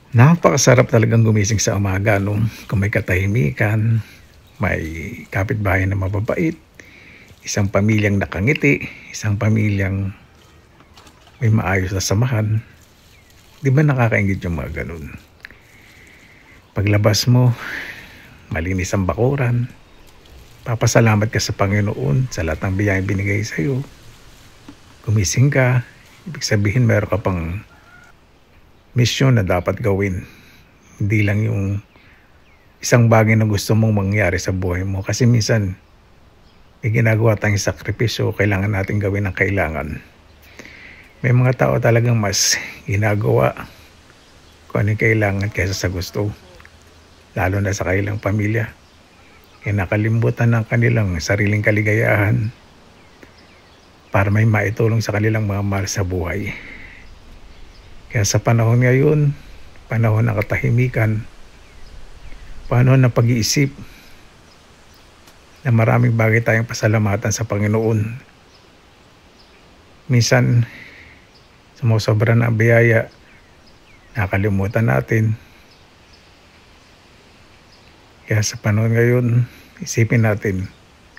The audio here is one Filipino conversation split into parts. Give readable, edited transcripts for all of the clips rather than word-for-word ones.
Napakasarap talagang gumising sa umaga 'no, kung may katahimikan, may kapitbahay na mababait, isang pamilyang nakangiti, isang pamilyang may maayos na samahan. 'Di ba nakakainggit yung mga gano'n? Paglabas mo, malinis ang bakuran, papasalamat ka sa Panginoon sa lahat ng biyayang binigay sa'yo. Gumising ka, ibig sabihin meron ka pang misyon na dapat gawin. Hindi lang yung isang bagay na gusto mong mangyari sa buhay mo. Kasi minsan, may ginagawa tayong sakripisyo, kailangan natin gawin ang kailangan. May mga tao talagang mas ginagawa kung ano yung kailangan kaysa sa gusto. Lalo na sa kanilang pamilya. Kaya nakalimutan ng kanilang sariling kaligayahan para may maitulong sa kanilang mga mahal sa buhay. Kaya sa panahon ngayon, panahon ng katahimikan, panahon ng pag-iisip, na maraming bagay tayong pasalamatan sa Panginoon. Minsan, sumusobra na ang biyaya, nakalimutan natin. Kaya sa panahon ngayon, isipin natin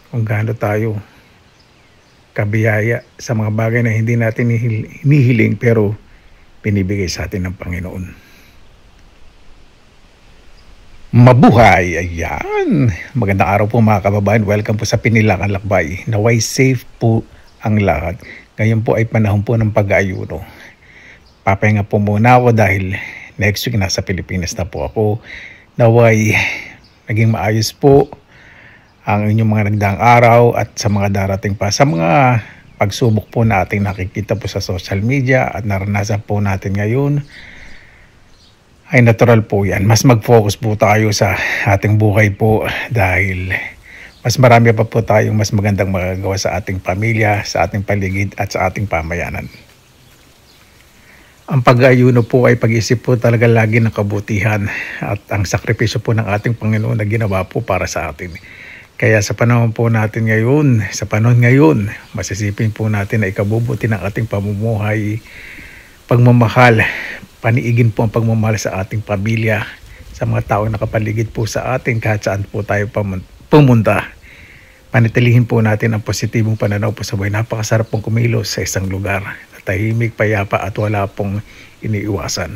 kung gaano tayo kabiyaya sa mga bagay na hindi natin hinihiling pero pinibigay sa atin ng Panginoon. Mabuhay! Ayan! Magandang araw po mga kababayan. Welcome po sa Pinilakan Lakbay. Naway safe po ang lahat. Ngayon po ay panahon po ng pag-aayuno. Papahinga po muna ako dahil next week nasa Pilipinas na po ako. Naway naging maayos po ang inyong mga nagdaang araw at sa mga darating pa. Sa mga pagsubok po natin nakikita po sa social media at naranasan po natin ngayon, ay natural po yan. Mas mag-focus po tayo sa ating buhay po dahil mas marami pa po tayong mas magandang magagawa sa ating pamilya, sa ating paligid at sa ating pamayanan. Ang pag-aayuno po ay pag-isip po talaga lagi ng kabutihan at ang sakripisyo po ng ating Panginoon na ginawa po para sa atin. Kaya sa panahon po natin ngayon, masisipin po natin na ikabubuti ng ating pamumuhay, pagmamahal, paniigin po ang pagmamahal sa ating pamilya, sa mga taong nakapaligid po sa atin kahit saan po tayo pumunta. Panatilihin po natin ang positibong pananaw po sa buhay. Napakasarap pong kumilos sa isang lugar, tahimik, payapa at wala pong iniiwasan.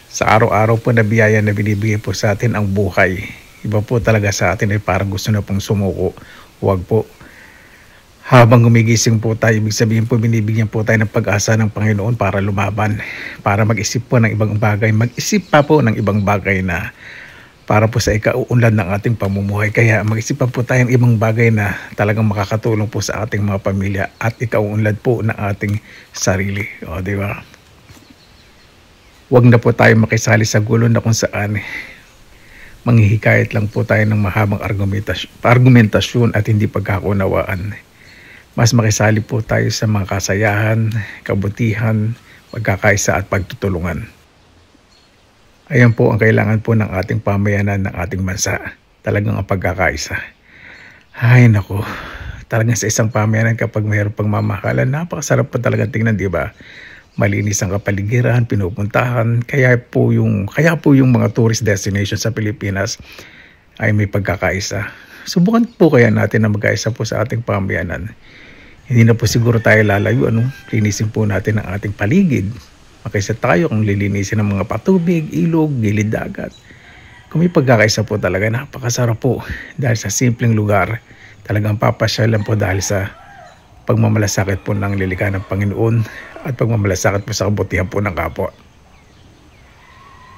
Sa araw-araw po na biyaya na binibigay po sa atin ang buhay, iba po talaga sa atin ay parang gusto na pong sumuko. Huwag po. Habang gumigising po tayo, ibig sabihin po binibigyan po tayo ng pag-asa ng Panginoon para lumaban, para mag-isip po ng ibang bagay, mag-isip pa po ng ibang bagay na para po sa ikauunlad ng ating pamumuhay. Kaya mag-isip pa po tayo ng ibang bagay na talagang makakatulong po sa ating mga pamilya at ikauunlad po ng ating sarili. O, di ba? Huwag na po tayo makisali sa gulo na kung saan manghihikayat lang po tayo ng mahabang argumentasyon at hindi pagkakunawaan. Mas makisali po tayo sa mga kasayahan, kabutihan, pagkakaisa at pagtutulungan. Ayan po ang kailangan po ng ating pamayanan, ng ating bansa. Talagang ang pagkakaisa. Ay nako, talagang sa isang pamayanan kapag mayroong pagmamahalan, napakasarap pa talaga tingnan, di ba? Malinis ang kapaligiran, pinupuntahan. Kaya po yung mga tourist destination sa Pilipinas ay may pagkakaisa. Subukan po kaya natin na magkaisa po sa ating pamayanan. Hindi na po siguro tayo lalayo. Linisin po natin ang ating paligid. Makaisa tayo kung lilinisin ang mga patubig, ilog, gilid dagat. Kung may pagkakaisa po talaga, napakasarap po. Dahil sa simpleng lugar, talagang papasyalan po dahil sa pagmamalasakit po ng lilikha ng Panginoon at pagmamalasakit po sa kabutihan po ng kapwa.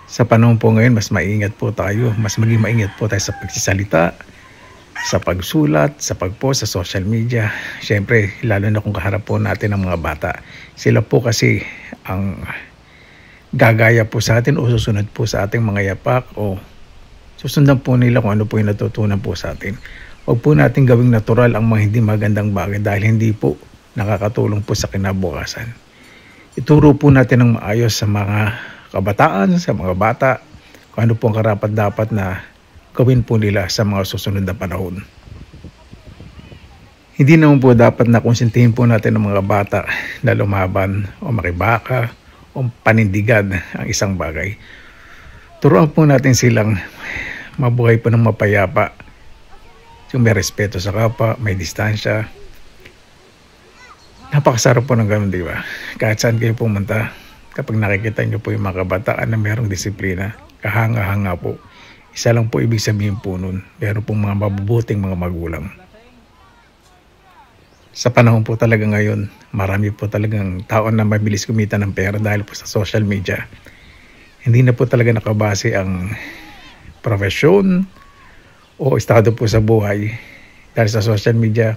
Sa panahon po ngayon, mas maingat po tayo. Mas maging maingat po tayo sa pagsisalita, sa pagsulat, sa pag-post sa social media. Siyempre, lalo na kung kaharap po natin ang mga bata. Sila po kasi ang gagaya po sa atin o susunod po sa ating mga yapak o susundan po nila kung ano po yung natutunan po sa atin. Huwag po natin gawing natural ang mga hindi magandang bagay dahil hindi po nakakatulong po sa kinabukasan. Ituro po natin ang maayos sa mga kabataan, sa mga bata, kung ano po ang karapat-dapat na gawin po nila sa mga susunod na panahon. Hindi naman po dapat na konsentihin po natin ang mga bata na lumaban o makibaka o o panindigan ang isang bagay. Turuan po natin silang mabuhay po ng mapayapa. Yung may respeto sa kapwa, may distansya. Napakasarap po ng ganun, di ba? Kahit saan kayo pumunta, kapag nakikita nyo po yung mga kabataan na mayroong disiplina, kahanga-hanga po. Isa lang po ibig sabihin po nun, meron pong mga mabubuting mga magulang. Sa panahon po talaga ngayon, marami po talagang tao na mabilis kumita ng pera dahil po sa social media. Hindi na po talaga nakabase ang profesyon o estado po sa buhay. Dahil sa social media,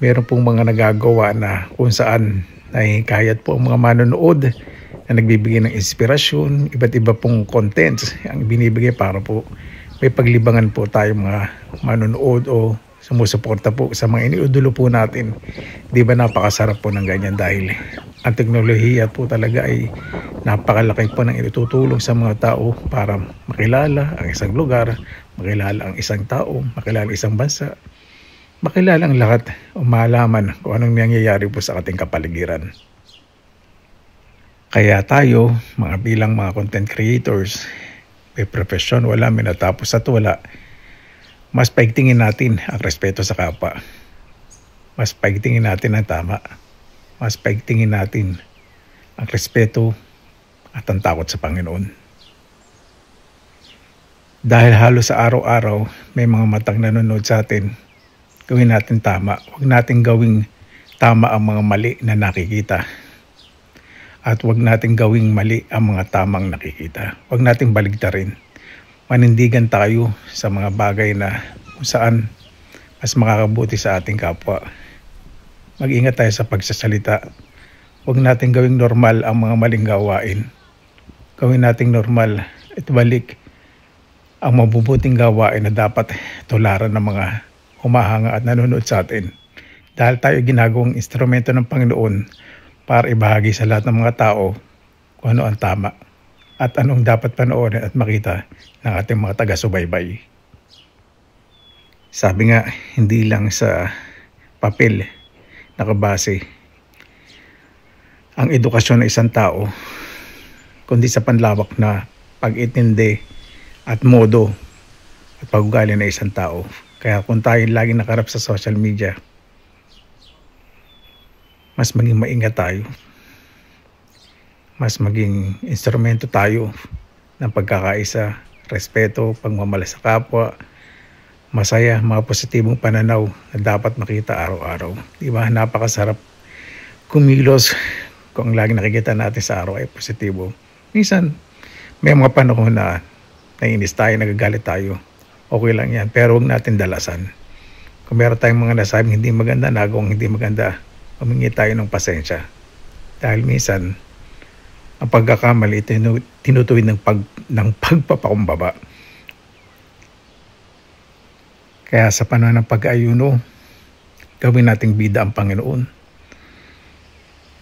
meron pong mga nagagawa na kung saan nahihikayat po ang mga manonood na nagbibigay ng inspirasyon, iba't iba pong contents ang binibigay para po may paglibangan po tayo mga manonood o sumusuporta po sa mga iniidolo po natin. Di ba napakasarap po ng ganyan dahil ang teknolohiya po talaga ay napakalaki po ng itutulong sa mga tao para makilala ang isang lugar, makilala ang isang tao, makilala isang bansa, makilala ang lahat o malaman kung anong nangyayari po sa ating kapaligiran. Kaya tayo, bilang mga content creators, may profesyon, wala, may natapos at wala, mas paigtingin natin ang respeto sa kapwa. Mas paigtingin natin ang tama. Mas paigtingin natin ang respeto at ang takot sa Panginoon. Dahil halos sa araw-araw may mga matang nanonood sa atin, gawin natin tama. Huwag natin gawing tama ang mga mali na nakikita. At huwag natin gawing mali ang mga tamang nakikita. Huwag natin baligtarin. Manindigan tayo sa mga bagay na kung saan mas makakabuti sa ating kapwa. Mag-ingat tayo sa pagsasalita. Huwag natin gawing normal ang mga maling gawain. Gawin nating normal at balik ang mabubuting gawain na dapat tularan ng mga humahanga at nanonood sa atin. Dahil tayo ginagawang instrumento ng Panginoon para ibahagi sa lahat ng mga tao kung ano ang tama at anong dapat panoorin at makita ng ating mga taga-subaybay. Sabi nga, hindi lang sa papel nakabase ang edukasyon ng isang tao, kundi sa panlawak na pag-intindi at modo at pag-ugali ng isang tao. Kaya kung tayo laging nakarap sa social media, mas maging maingat tayo. Mas maging instrumento tayo ng pagkakaisa, respeto, pagmamahal sa kapwa, masaya, mga positibong pananaw na dapat makita araw-araw. Di ba? Napakasarap kumilos kung lagi nakikita natin sa araw ay positibo. Minsan, may mga panahon na naiinis tayo, nagagalit tayo. Okay lang yan, pero huwag natin dalasan. Kung meron tayong mga nasabing hindi maganda, nagawang hindi maganda, humingi tayo ng pasensya. Dahil minsan, ang pagkakamali tinutuwid ng pagpapakumbaba. Kaya sa panahon ng pag-ayuno, gawin nating bida ang Panginoon.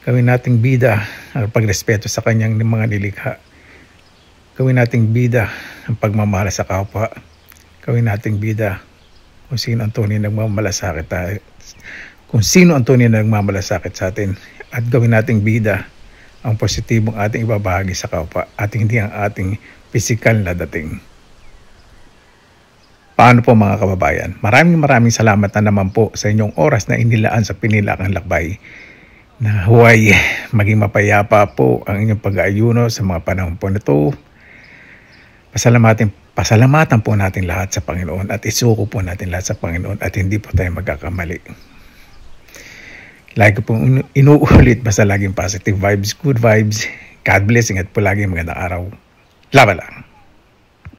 Gawin nating bida ang pagrespeto sa kanyang mga nilikha. Gawin nating bida ang pagmamahal sa kapwa. Gawin nating bida kung sino ang tunay na nagmamalasakit tayo. Kung sino ang tunay na nagmamalasakit sa atin. At gawin nating bida ang positibong ating ibabahagi sa kapwa at hindi ang ating pisikal na dating. Paano po mga kababayan? Maraming salamat na naman po sa inyong oras na inilaan sa Pinilakang Lakbay. Na huway maging mapayapa po ang inyong pag-aayuno sa mga panahon po na ito. Pasalamatan po natin lahat sa Panginoon at isuko po natin lahat sa Panginoon at hindi po tayo magkakamali. Lagi po inuulit, basta laging positive vibes, good vibes. God bless, ingat po lagi, magandang araw. Laban lang.